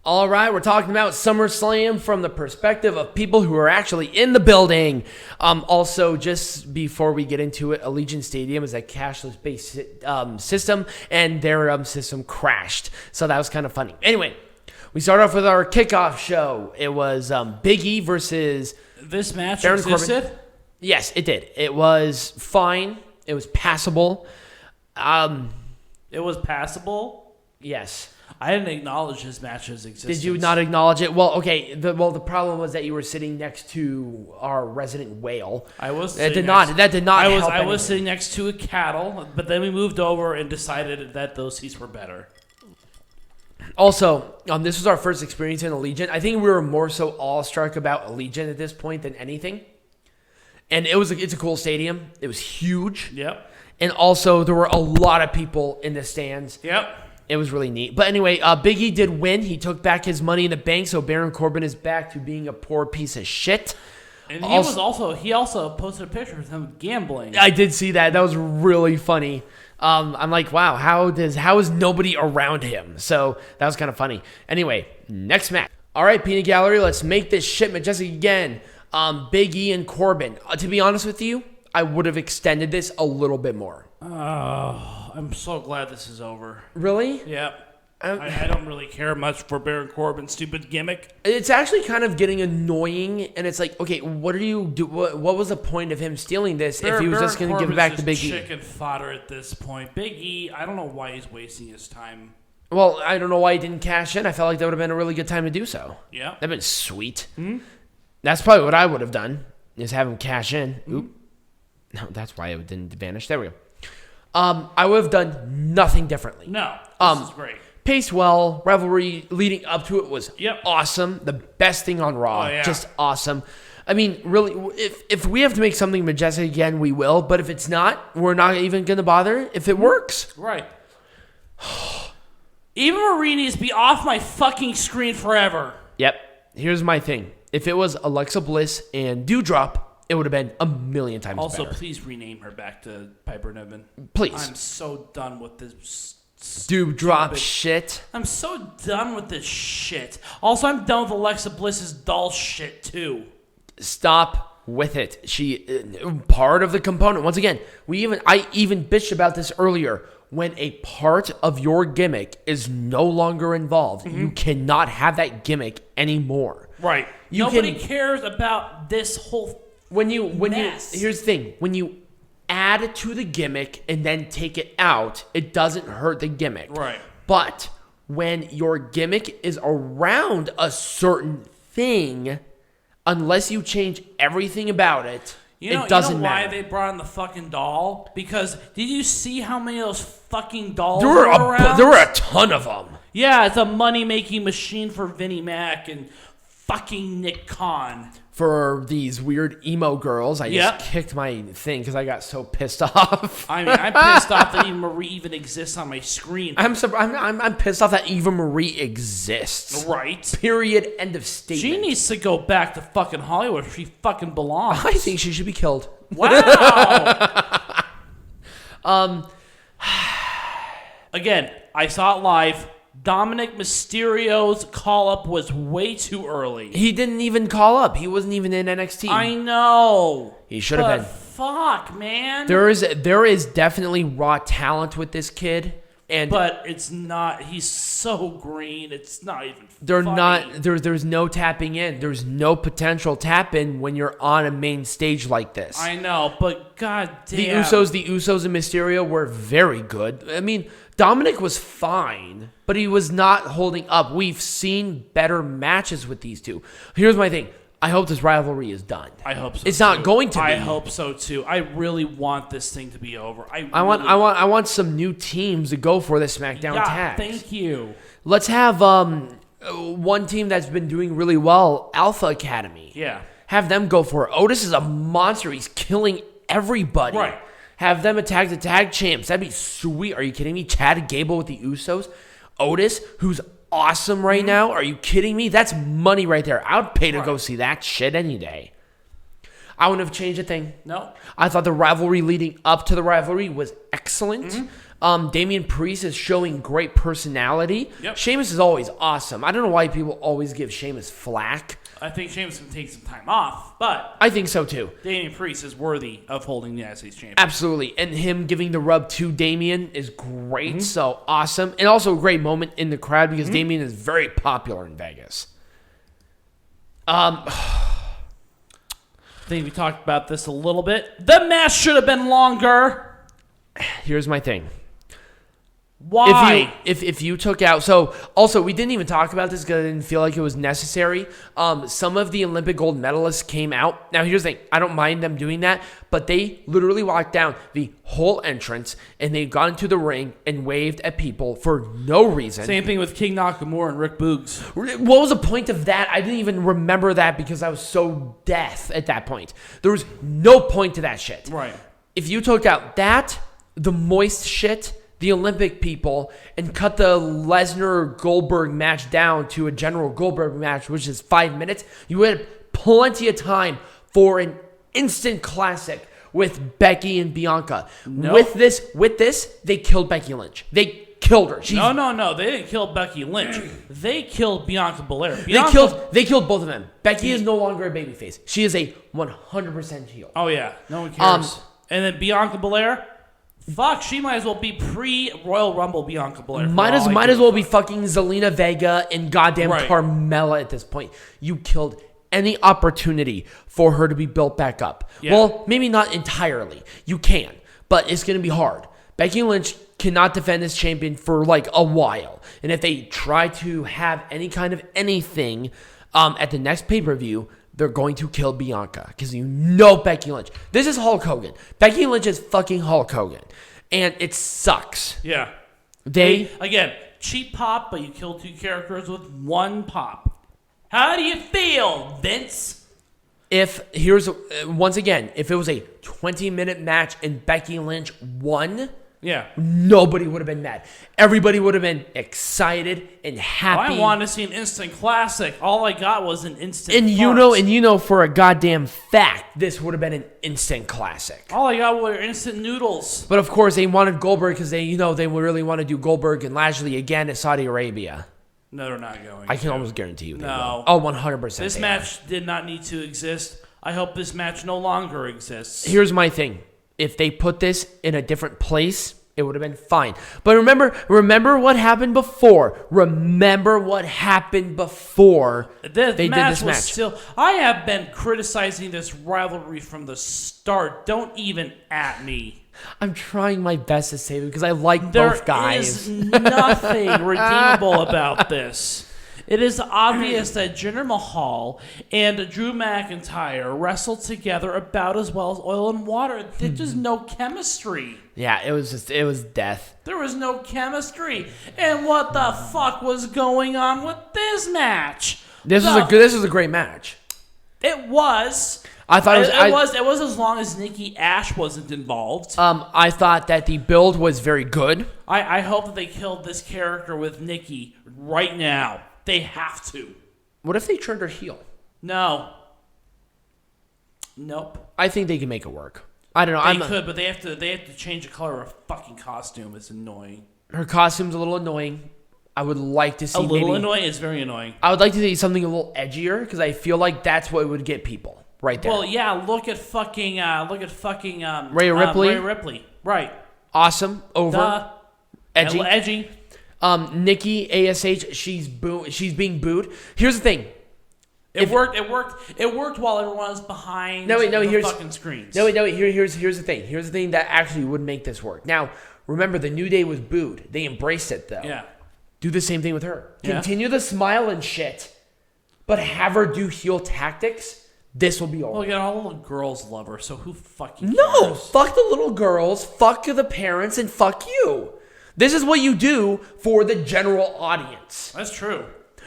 All right, we're talking about SummerSlam from the perspective of people who are actually in the building. Also, just before we get into it, Allegiant Stadium is a cashless-based system, and their system crashed. So that was kind of funny. Anyway, we start off with our kickoff show. It was Big E versus This match Baron existed? Corbin. Yes, it did. It was fine. It was passable. It was passable? Yes. I didn't acknowledge his match's existence. Did you not acknowledge it? Well, okay. The problem was that you were sitting next to our resident whale. I was. That did not help I was sitting next to a cattle, but then we moved over and decided that those seats were better. Also, this was our first experience in Allegiant. I think we were more so awestruck about Allegiant at this point than anything. And it's a cool stadium. It was huge. Yep. And also, there were a lot of people in the stands. Yep. It was really neat. But anyway, Big E did win. He took back his money in the bank, so Baron Corbin is back to being a poor piece of shit. And he also posted a picture of him gambling. I did see that. That was really funny. I'm like, wow, how is nobody around him? So that was kind of funny. Anyway, next match. All right, Peanut Gallery, let's make this shit majestic again. Big E and Corbin. To be honest with you, I would have extended this a little bit more. Oh, I'm so glad this is over. Really? Yep. I don't really care much for Baron Corbin's stupid gimmick. It's actually kind of getting annoying, and it's like, okay, what do you do? What was the point of him stealing this if he was just going to give it back to Big E? Chicken fodder at this point. Big E, I don't know why he's wasting his time. Well, I don't know why he didn't cash in. I felt like that would have been a really good time to do so. Yeah. That'd been sweet. Mm-hmm. That's probably what I would have done, is have him cash in. Mm-hmm. Oop. No, that's why it didn't vanish. There we go. I would have done nothing differently. No, this is great. Paced well. Rivalry leading up to it was awesome. The best thing on Raw. Oh, yeah. Just awesome. I mean, really, if we have to make something majestic again, we will. But if it's not, we're not even going to bother if it works. Right. Eva Marie needs to be off my fucking screen forever. Yep. Here's my thing. If it was Alexa Bliss and Dewdrop, it would have been a million times better. Also, please rename her back to Piper Niven. Please. I'm so done with this Dewdrop shit. I'm so done with this shit. Also, I'm done with Alexa Bliss's doll shit, too. Stop with it. She part of the component. Once again, I even bitched about this earlier. When a part of your gimmick is no longer involved, you cannot have that gimmick anymore. Right. Nobody cares about this whole mess. Here's the thing. When you add to the gimmick and then take it out, it doesn't hurt the gimmick. Right. But when your gimmick is around a certain thing, unless you change everything about it, it doesn't matter. You know why they brought in the fucking doll? Because did you see how many of those fucking dolls there were around? There were a ton of them. Yeah, it's a money-making machine for Vinnie Mac and fucking Nick Khan. For these weird emo girls, I just kicked my thing because I got so pissed off. I mean, I'm pissed off that Eva Marie even exists on my screen. I'm pissed off that Eva Marie exists. Right. Period. End of statement. She needs to go back to fucking Hollywood where she fucking belongs. I think she should be killed. Wow. Again, I saw it live. Dominik Mysterio's call-up was way too early. He didn't even call up. He wasn't even in NXT. I know. He should have been. Fuck, man. There is definitely raw talent with this kid. But it's not. He's so green. It's not even There's no tapping in. There's no potential tap in when you're on a main stage like this. I know, but god damn. The Usos and Mysterio were very good. I mean, Dominik was fine, but he was not holding up. We've seen better matches with these two. Here's my thing. I hope this rivalry is done. I hope so. It's not going to be. I hope so too. I really want this thing to be over. I want some new teams to go for the SmackDown tags. Thank you. Let's have one team that's been doing really well, Alpha Academy. Yeah. Have them go for it. Otis is a monster. He's killing everybody. Right. Have them attack the tag champs. That'd be sweet. Are you kidding me? Chad Gable with the Usos. Otis, who's awesome right now. Are you kidding me? That's money right there. I would pay to go see that shit any day. I wouldn't have changed a thing. No. I thought the rivalry leading up to the rivalry was excellent. Damian Priest is showing great personality. Yep. Sheamus is always awesome. I don't know why people always give Sheamus flack. I think Sheamus can take some time off, but I think so too. Damian Priest is worthy of holding the United States Championship. Absolutely. And him giving the rub to Damian is great. So awesome. And also a great moment in the crowd because Damian is very popular in Vegas. I think we talked about this a little bit. The match should have been longer. Here's my thing. Why? If you took out, so also we didn't even talk about this because I didn't feel like it was necessary. Some of the Olympic gold medalists came out. Now here's the thing, I don't mind them doing that, but they literally walked down the whole entrance and they got into the ring and waved at people for no reason. Same thing with King Nakamura and Rick Boogs. What was the point of that? I didn't even remember that because I was so deaf at that point. There was no point to that shit. Right. If you took out that, the moist shit, the Olympic people, and cut the Lesnar-Goldberg match down to a general Goldberg match, which is 5 minutes, you had plenty of time for an instant classic with Becky and Bianca. Nope. With this, they killed Becky Lynch. They killed her. No. They didn't kill Becky Lynch. They killed Bianca Belair. They killed both of them. Becky is no longer a babyface. She is a 100% heel. Oh, yeah. No one cares. And then Bianca Belair... Fuck, she might as well be pre-Royal Rumble Bianca Belair. Might as well be fucking Zelina Vega and goddamn Carmella at this point. You killed any opportunity for her to be built back up. Yeah. Well, maybe not entirely. You can, but it's going to be hard. Becky Lynch cannot defend this champion for like a while. And if they try to have any kind of anything at the next pay-per-view, they're going to kill Bianca because you know Becky Lynch. This is Hulk Hogan. Becky Lynch is fucking Hulk Hogan. And it sucks. Yeah. Again, cheap pop, but you kill two characters with one pop. How do you feel, Vince? If it was a 20-minute match and Becky Lynch won... Yeah. Nobody would have been mad. Everybody would have been excited and happy. I wanted to see an instant classic. All I got was an instant And you know for a goddamn fact, this would have been an instant classic. All I got were instant noodles. But of course, they wanted Goldberg because they really want to do Goldberg and Lashley again at Saudi Arabia. No, they're not going. I can almost guarantee you they will. Oh, 100%. This match did not need to exist. I hope this match no longer exists. Here's my thing. If they put this in a different place, it would have been fine. But remember what happened before. Remember what happened before they did this match. I have been criticizing this rivalry from the start. Don't even at me. I'm trying my best to save it because I like both guys. There is nothing redeemable about this. It is obvious that Jinder Mahal and Drew McIntyre wrestled together about as well as oil and water. There's just no chemistry. Yeah, it was death. There was no chemistry. And what the fuck was going on with this match? This was a great match. It was. I thought it was as long as Nikki A.S.H wasn't involved. I thought that the build was very good. I hope that they killed this character with Nikki right now. They have to. What if they turned her heel? No. Nope. I think they can make it work. I don't know. They could, but they have to change the color of her fucking costume. It's annoying. Her costume's a little annoying. I would like to see annoying. It's very annoying. I would like to see something a little edgier because I feel like that's what would get people right there. Well, yeah. Look at fucking Rhea Ripley. Rhea Ripley. Right. Awesome. Over. Edgy. Edgy. Nikki A.S.H. She's being booed. Here's the thing. It worked while everyone was behind the fucking screens. Here's the thing. Here's the thing that actually would make this work. Now, remember, the New Day was booed. They embraced it, though. Yeah. Do the same thing with her. Yeah. Continue the smile and shit, but have her do heel tactics. This will be over. Well, yeah, all the little girls love her, so who fucking cares? No, fuck the little girls, fuck the parents, and fuck you. This is what you do for the general audience. That's true.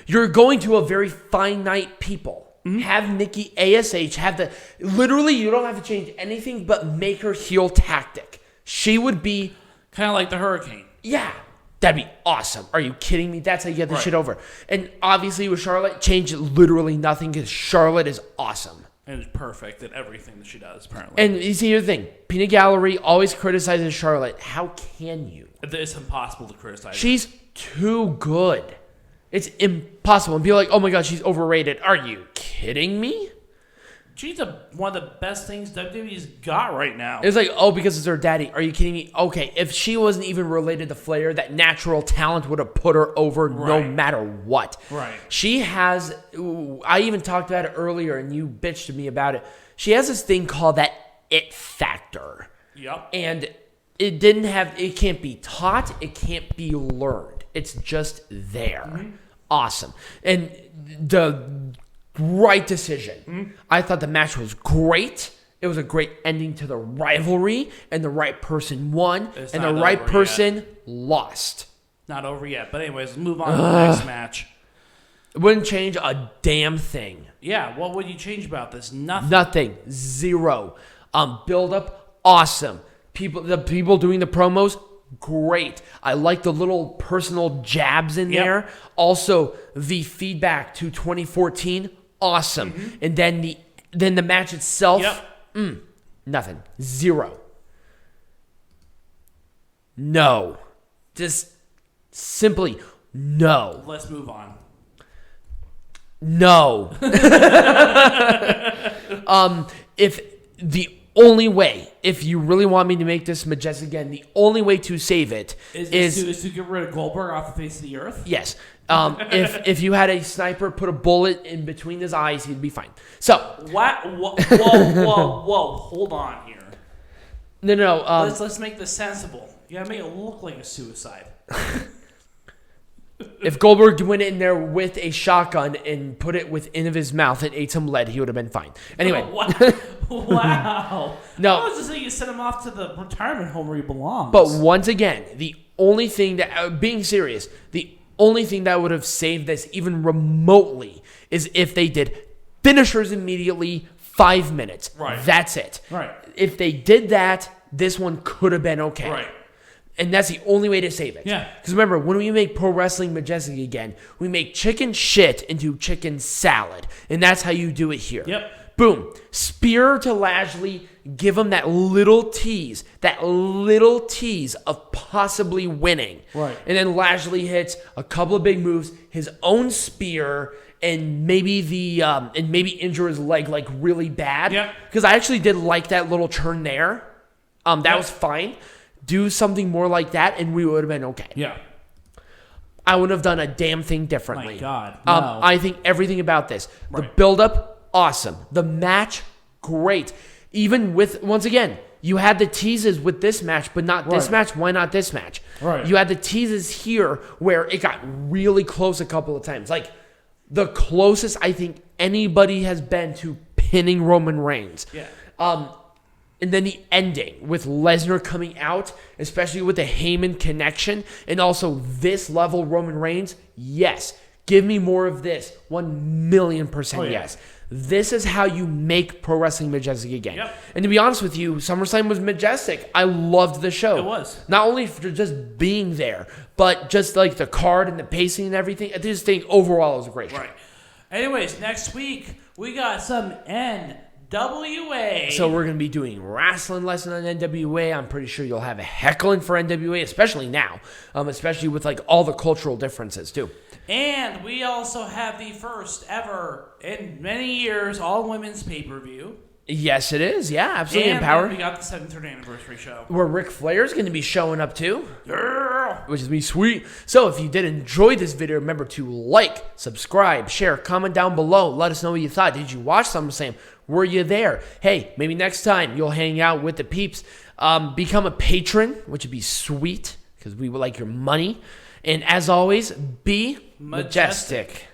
You're going to a very finite people. Mm-hmm. Have Nikki A.S.H. literally, you don't have to change anything but make her heel tactic. She would be... kind of like the Hurricane. Yeah. That'd be awesome. Are you kidding me? That's how you get this shit over. And obviously with Charlotte, change literally nothing because Charlotte is awesome. And it's perfect at everything that she does, apparently. And you see, here's the thing. Peanut Gallery always criticizes Charlotte. How can you? It's impossible to criticize her. She's too good. It's impossible. And people are like, oh my God, she's overrated. Are you kidding me? She's one of the best things WWE's got right now. It's like, oh, because it's her daddy. Are you kidding me? Okay, if she wasn't even related to Flair, that natural talent would have put her over no matter what. Right. She has, I even talked about it earlier, and you bitched at me about it. She has this thing called that it factor. Yep. And it can't be taught. It can't be learned. It's just there. Mm-hmm. Awesome. And the right decision. Mm-hmm. I thought the match was great. It was a great ending to the rivalry, and the right person won, and the right person lost. Not over yet. But anyways, let's move on to the next match. It wouldn't change a damn thing. Yeah, what would you change about this? Nothing. Nothing. Zero. Build up, awesome. The people doing the promos, great. I like the little personal jabs in there. Also, the feedback to 2014, awesome. Mm-hmm. And then the match itself, nothing. Zero. No. Just simply no. Let's move on. No. If the only way, if you really want me to make this Majestic again, the only way to save it is to get rid of Goldberg off the face of the earth? Yes. If you had a sniper put a bullet in between his eyes, he'd be fine. So. What? Whoa. Hold on here. No. Let's make this sensible. You gotta make it look like a suicide. If Goldberg went in there with a shotgun and put it within of his mouth and ate some lead, he would have been fine. Anyway. Wow. No. I was just saying you sent him off to the retirement home where he belongs. But once again, the only thing that, being serious, the only thing that would have saved this even remotely is if they did finishers immediately, 5 minutes. Right. That's it. Right. If they did that, this one could have been okay. Right. And that's the only way to save it. Yeah. Because remember, when we make Pro Wrestling Majestic again, we make chicken shit into chicken salad. And that's how you do it here. Yep. Boom. Spear to Lashley. Give him that little tease of possibly winning. Right. And then Lashley hits a couple of big moves, his own spear, and maybe injure his leg like really bad. Yeah. Because I actually did like that little turn there. That was fine. Do something more like that, and we would have been okay. Yeah. I wouldn't have done a damn thing differently. My God. No. I think everything about this. The build-up, awesome. The match, great. Even with, once again, you had the teases with this match, but not this match. Why not this match? Right. You had the teases here where it got really close a couple of times. Like, the closest I think anybody has been to pinning Roman Reigns. Yeah. And then the ending with Lesnar coming out, especially with the Heyman connection, and also this level Roman Reigns, yes. Give me more of this. 1,000,000% yes. This is how you make Pro Wrestling Majestic again. Yep. And to be honest with you, SummerSlam was majestic. I loved the show. It was. Not only for just being there, but just like the card and the pacing and everything. I just think overall it was a great show. Right. Anyways, next week we got some NWA. So we're going to be doing wrestling lesson on NWA. I'm pretty sure you'll have a heckling for NWA, especially now, especially with like all the cultural differences too. And we also have the first ever in many years all-women's pay-per-view. Yes, it is. Yeah, absolutely. And Empowered. we got the 7th anniversary show. Where Ric Flair's going to be showing up too. Yeah. Which is me sweet. So if you did enjoy this video, remember to like, subscribe, share, comment down below. Let us know what you thought. Did you watch SummerSlam? Were you there? Hey, maybe next time you'll hang out with the peeps. Become a patron, which would be sweet because we would like your money. And as always, be majestic.